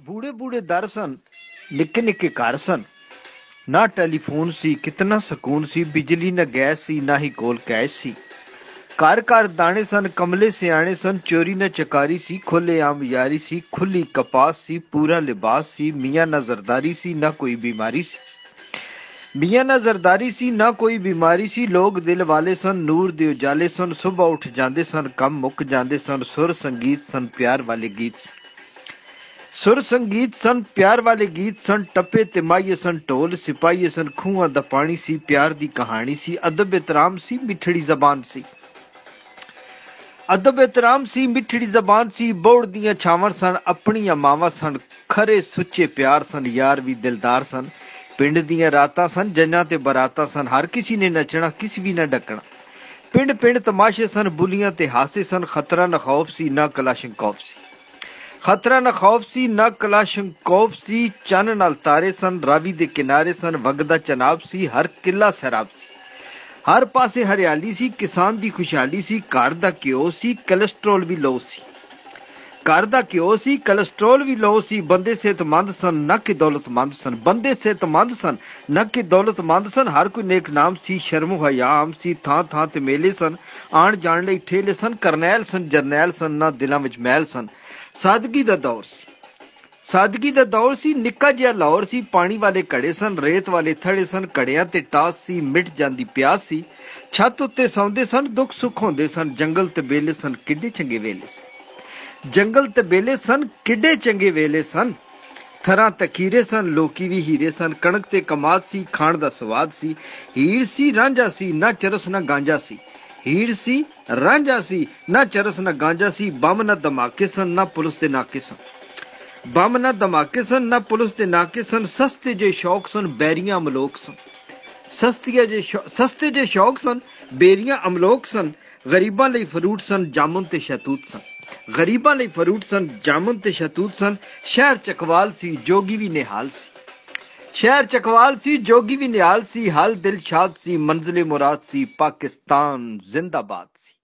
बूढ़े बूढ़े दर सन, निक्के निक्के घर सन। ना टेलीफोन सी, कितना सकून सी, बिजली न गैस सी, ना ही कोल कैश सी। घर घर दाने सन, कमले सियाने सन, चोरी न चकारी सी, खुले आम यारी सी, खुली कपास सी, पूरा लिबास सी, मियाँ न जरदारी सी, ना कोई बीमारी सी। मियाँ न जरदारी सी, ना कोई बीमारी सी, लोग दिल वाले सन, नूर दे उजाले सन, सुबह उठ जांदे सन, कम मुक जांदे सन, सुर संगीत सन, प्यार वाले गीत सन। सुर संगीत सन, प्यार वाले गीत सन, टप्पे ते माहिए सन, ढोल सिपाहिए सन, खूਹਾਂ दा पानी सी, प्यार दी कहानी सी, अदब एहतराम सी, मिठड़ी जबान सी। अदब एहतराम सी, मिठड़ी जबान सी, बोड़ दियां छावां सन, अपनियां मावां सन, खरे सुच्चे प्यार सन, यार भी दिलदार सन। पिंड दियां रातां सन, जन्नां ते बरातां सन, हर किसी ने नचना, किसी भी न डकना। पिंड पिंड तमाशे सन, बुलियां ते हासे सन, खतरा न खौफ सी, ना कलाशनकौफ सी। खतरा न खौफ सी, ना कलाशनकौफ सी, चन्न नाल तारे सन, रावी दे किनारे सन, वगदा चनाब सी, हर किला सैराब सी। हर पासे हरियाली सी, किसान दी खुशहाली सी, घर दा घ्यो सी, कोलेस्ट्रोल भी लो सी। घर दा घ्यो सी, कोलेस्ट्रोल भी लो सी, बंदे सेहतमंद सन, न कि दौलतमंद सन। बंदे सेहतमंद सन, न कि दौलतमंद सन, हर कोई नेक नाम सी, शर्मो हया आम सी, थां थां ते मेले सन, आण जाण लई ठेले सन, करनैल सन, जरनैल सन, ना दिलां विच मैल सन। सादगी दा दौर सी, सादगी दा दौर सी, निक्का जिहा लाहौर सी, पानी वाले घड़े सन, रेत वाले थड़े सन, घड़ियां ते टास सी, मिट जांदी प्यास सी। छत उत्ते सौंदे सन, दुख सुख होंदे सन, जंगल ते बेले सन, किड्डे चंगे वेले सन। जंगल ते बेले सन, किड्डे चंगे वेले सन। थरां तखीरे सन, लोकी भी हीरे सन, कणक ते कमाद सी, खाण दा स्वाद सी। हीर सी, रांझा सी, ना चरस ना गांजा सी। हीर सी, रांझा सी, ना चरस ना गांजा सी, बम ना धमाके सन, ना पुलिस दे नाके सन। बम ना धमाके सन, ना पुलिस दे नाके सन, सस्ते जे शौक सन, बैरियां अमलोक सन। सस्ते जे शौक सन, बेरियां अमलोक सन। गरीबां लई फरूट सन, जामुन ते शहतूत सन। गरीबां लई फरूट सन, जामुन ते शहतूत सन। शहर चकवाल सी, जोगी भी निहाल सी। शहर चकवाल सी, जोगी भी निहाल सी, हाल दिल शाद सी, मंजिले मुराद सी, पाकिस्तान जिंदाबाद सी।